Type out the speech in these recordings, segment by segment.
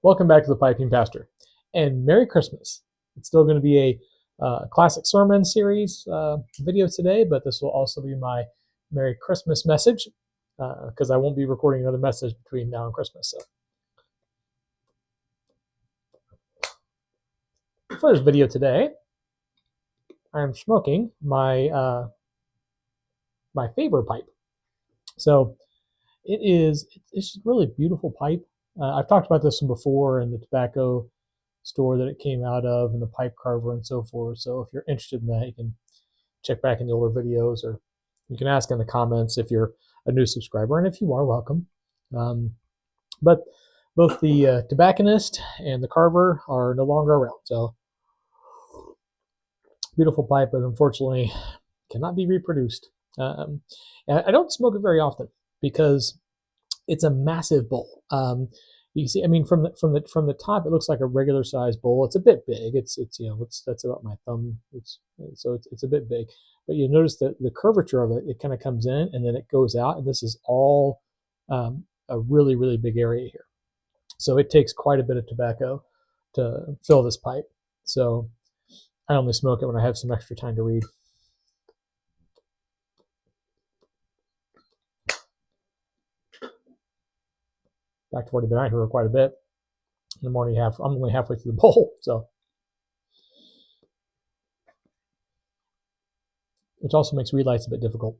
Welcome back to the Piping Pastor, and Merry Christmas. It's still going to be a classic sermon series video today, but this will also be my Merry Christmas message because I won't be recording another message between now and Christmas. So for this video today, I'm smoking my my favorite pipe. So it's a really beautiful pipe. I've talked about this one before in the tobacco store that it came out of and the pipe carver and so forth. So if you're interested in that, you can check back in the older videos, or you can ask in the comments if you're a new subscriber, and if you are, welcome. But both the tobacconist and the carver are no longer around. So beautiful pipe, but unfortunately cannot be reproduced. And I don't smoke it very often because it's a massive bowl. You can see, I mean, from the top, it looks like a regular sized bowl. It's a bit big. It's that's about my thumb. It's a bit big, but you notice that the curvature of it, it kind of comes in and then it goes out, and this is all a really big area here. So it takes quite a bit of tobacco to fill this pipe. So I only smoke it when I have some extra time to read. In fact, I've already been out here quite a bit. In the morning, I'm only halfway through the bowl, so. Which also makes read lights a bit difficult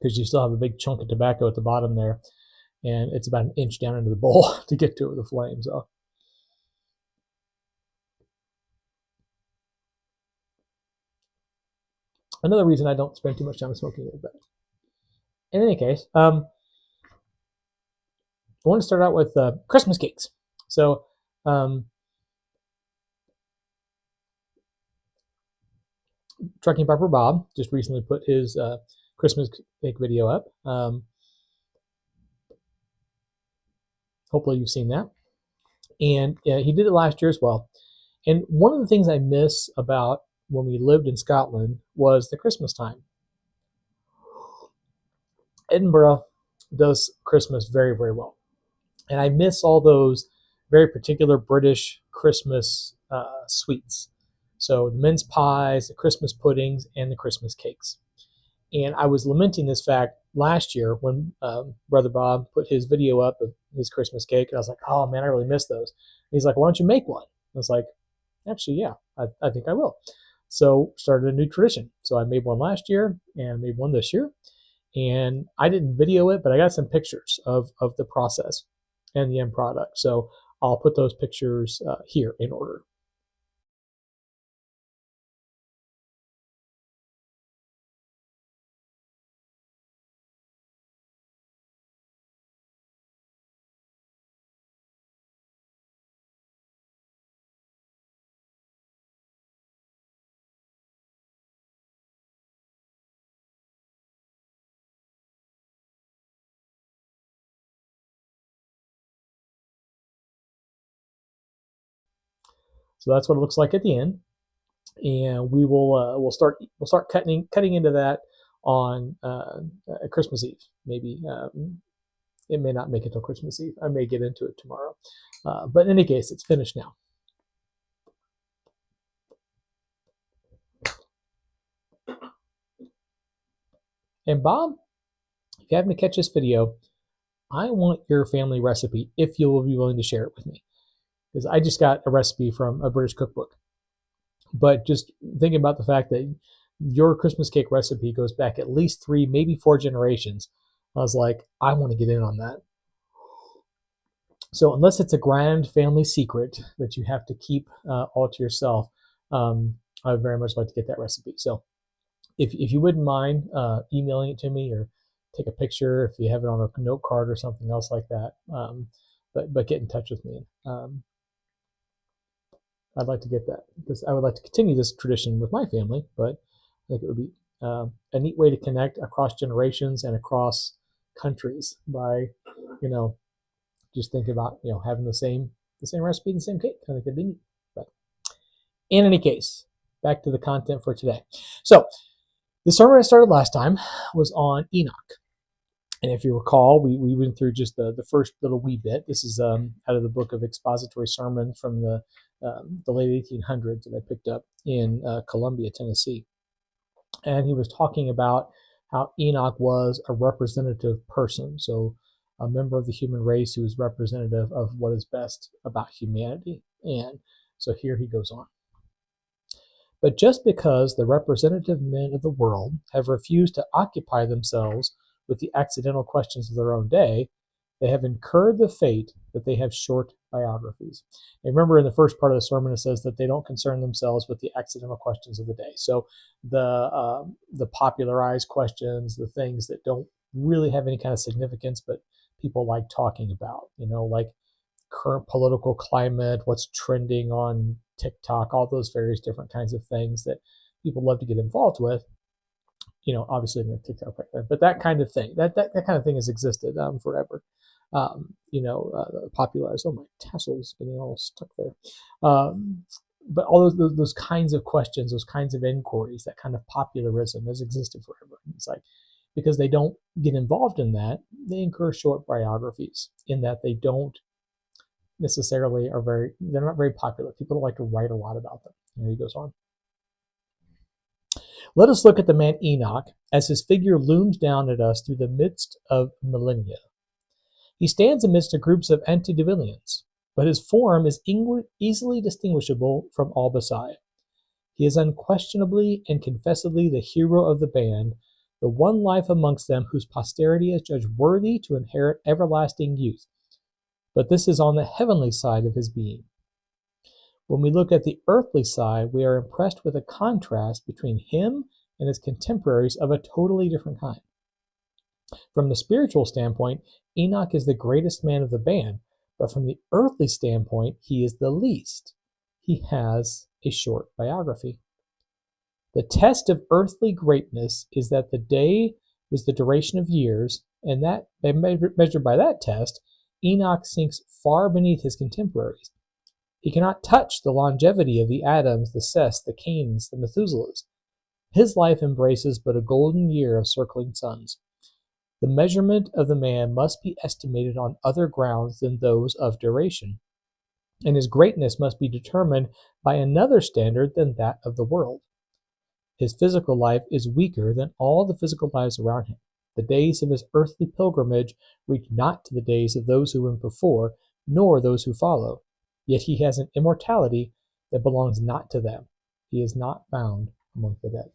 because you still have a big chunk of tobacco at the bottom there, and it's about an inch down into the bowl to get to it with the flame. So another reason I don't spend too much time smoking it. But in any case, I want to start out with Christmas cakes. So Trucking Piper Bob just recently put his Christmas cake video up. Hopefully you've seen that. And he did it last year as well. And one of the things I miss about when we lived in Scotland was the Christmas time. Edinburgh does Christmas very well. And I miss all those very particular British Christmas sweets. So the mince pies, the Christmas puddings, and the Christmas cakes. And I was lamenting this fact last year when Brother Bob put his video up of his Christmas cake. And I was like, oh man, I really miss those. And he's like, why don't you make one? I was like, actually, yeah, I think I will. So started a new tradition. So I made one last year and made one this year. And I didn't video it, but I got some pictures of the process and the end product. So I'll put those pictures here in order. So that's what it looks like at the end, and we will we'll start cutting into that on Christmas Eve. Maybe it may not make it till Christmas Eve. I may get into it tomorrow, but in any case, it's finished now. And Bob, if you happen to catch this video, I want your family recipe if you will be willing to share it with me, because I just got a recipe from a British cookbook. But just thinking about the fact that your Christmas cake recipe goes back at least 3, maybe 4 generations, I was like, I want to get in on that. So unless it's a grand family secret that you have to keep all to yourself, I would very much like to get that recipe. So if you wouldn't mind emailing it to me, or take a picture if you have it on a note card or something else like that, but get in touch with me. I'd like to get that because I would like to continue this tradition with my family, but I think it would be a neat way to connect across generations and across countries by, just thinking about, having the same recipe and the same cake. I think that'd be neat. But in any case, back to the content for today. So the sermon I started last time was on Enoch. And if you recall, we went through just the first little wee bit. This is out of the book of expository sermons from the late 1800s that I picked up in Columbia, Tennessee. And he was talking about how Enoch was a representative person, so a member of the human race who is representative of what is best about humanity. And so here he goes on. But just because the representative men of the world have refused to occupy themselves with the accidental questions of their own day, they have incurred the fate that they have short biographies. And remember, in the first part of the sermon, it says that they don't concern themselves with the accidental questions of the day. So the popularized questions, the things that don't really have any kind of significance, but people like talking about, like current political climate, what's trending on TikTok, all those various different kinds of things that people love to get involved with. Obviously in the TikTok right there, but that kind of thing, that kind of thing has existed forever. Popularized. Oh, my tassel's getting all stuck there. But all those kinds of questions, those kinds of inquiries, that kind of popularism has existed forever. It's like, because they don't get involved in that, they incur short biographies in that they don't necessarily they're not very popular. People don't like to write a lot about them. And here he goes on. Let us look at the man Enoch as his figure looms down at us through the midst of millennia. He stands amidst the groups of antediluvians, but his form is easily distinguishable from all beside. He is unquestionably and confessedly the hero of the band, the one life amongst them whose posterity is judged worthy to inherit everlasting youth. But this is on the heavenly side of his being. When we look at the earthly side, we are impressed with a contrast between him and his contemporaries of a totally different kind. From the spiritual standpoint, Enoch is the greatest man of the band, but from the earthly standpoint, he is the least. He has a short biography. The test of earthly greatness is that the day was the duration of years, and that, measured by that test, Enoch sinks far beneath his contemporaries. He cannot touch the longevity of the Adams, the Seths, the Cains, the Methuselahs. His life embraces but a golden year of circling suns. The measurement of the man must be estimated on other grounds than those of duration, and his greatness must be determined by another standard than that of the world. His physical life is weaker than all the physical lives around him. The days of his earthly pilgrimage reach not to the days of those who went before, nor those who follow. Yet he has an immortality that belongs not to them. He is not found among the dead.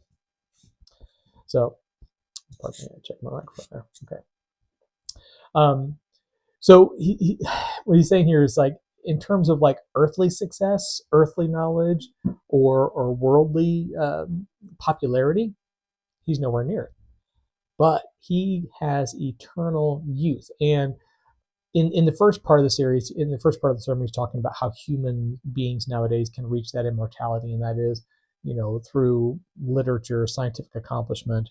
So, pardon me, I checked my microphone there. Okay. So what he's saying here is, like, in terms of like earthly success, earthly knowledge, or worldly popularity, he's nowhere near it. But he has eternal youth. And in the first part of the series, in the first part of the sermon, he's talking about how human beings nowadays can reach that immortality, and that is, through literature, scientific accomplishment,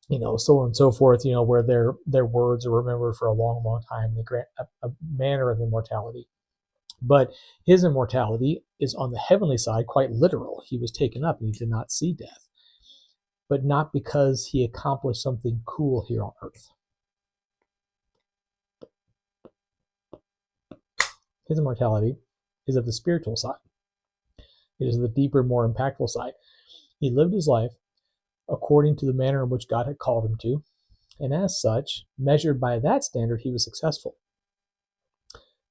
so on and so forth, where their words are remembered for a long, long time. They grant a manner of immortality. But his immortality is on the heavenly side, quite literal. He was taken up and he did not see death. But not because he accomplished something cool here on earth. His immortality is of the spiritual side. It is the deeper, more impactful side. He lived his life according to the manner in which God had called him to, and as such, measured by that standard, he was successful.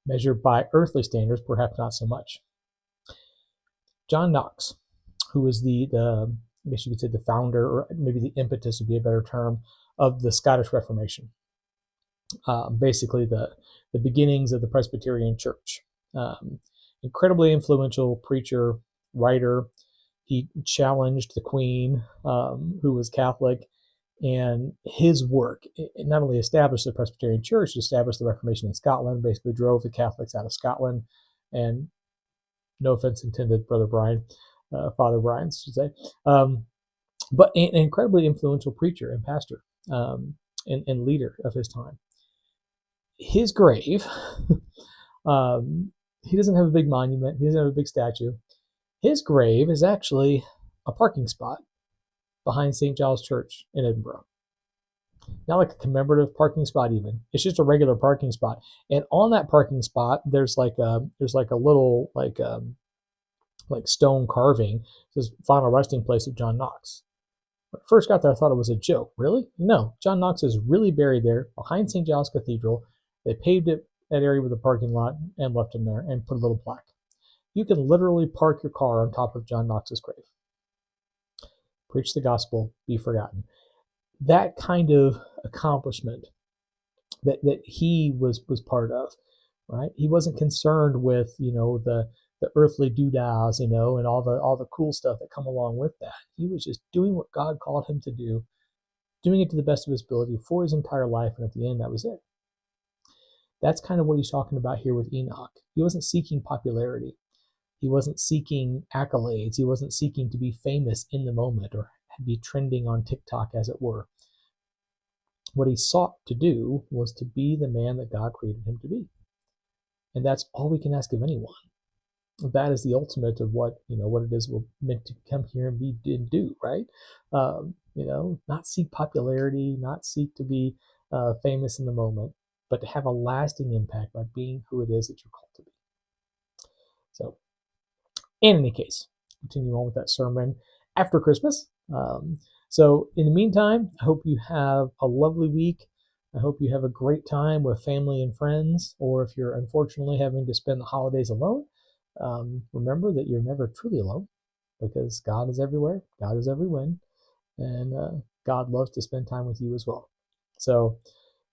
Measured by earthly standards, perhaps not so much. John Knox, who was the I guess you could say the founder, or maybe the impetus would be a better term, of the Scottish Reformation. Basically the beginnings of the Presbyterian Church. Incredibly influential preacher, writer. He challenged the Queen, who was Catholic, and his work not only established the Presbyterian Church, established the Reformation in Scotland, basically drove the Catholics out of Scotland, and no offense intended, Brother Brian, Father Brian, should say, but an incredibly influential preacher and pastor, and leader of his time. His grave, he doesn't have a big monument, he doesn't have a big statue. His grave is actually a parking spot behind St. Giles Church in Edinburgh. not like a commemorative parking spot even. It's just a regular parking spot. And on that parking spot, there's like a little like stone carving. It says final resting place of John Knox. When I first got there, I thought it was a joke. Really? No. John Knox is really buried there behind St. Giles Cathedral. They paved it, that area with a parking lot, and left him there and put a little plaque. You can literally park your car on top of John Knox's grave. Preach the gospel, be forgotten. That kind of accomplishment that he was part of, right? He wasn't concerned with the earthly doodads, and all the cool stuff that come along with that. He was just doing what God called him to do, doing it to the best of his ability for his entire life, and at the end, that was it. That's kind of what he's talking about here with Enoch. He wasn't seeking popularity. He wasn't seeking accolades. He wasn't seeking to be famous in the moment or be trending on TikTok, as it were. What he sought to do was to be the man that God created him to be. And that's all we can ask of anyone. That is the ultimate of what it is we're meant to come here and be and do, right? Not seek popularity, not seek to be famous in the moment, but to have a lasting impact by being who it is that you're called to be. So, in any case, continue on with that sermon after Christmas. So, in the meantime, I hope you have a lovely week. I hope you have a great time with family and friends, or if you're unfortunately having to spend the holidays alone, remember that you're never truly alone, because God is everywhere, God is everywhere, and God loves to spend time with you as well. So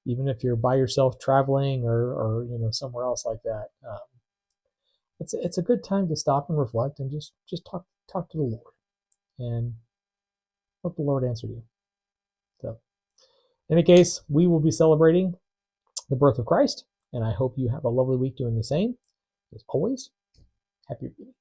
even if you're by yourself traveling or somewhere else like that, it's a good time to stop and reflect and just talk to the Lord and let the Lord answer you. So in any case, we will be celebrating the birth of Christ, and I hope you have a lovely week doing the same. As always, happy reading.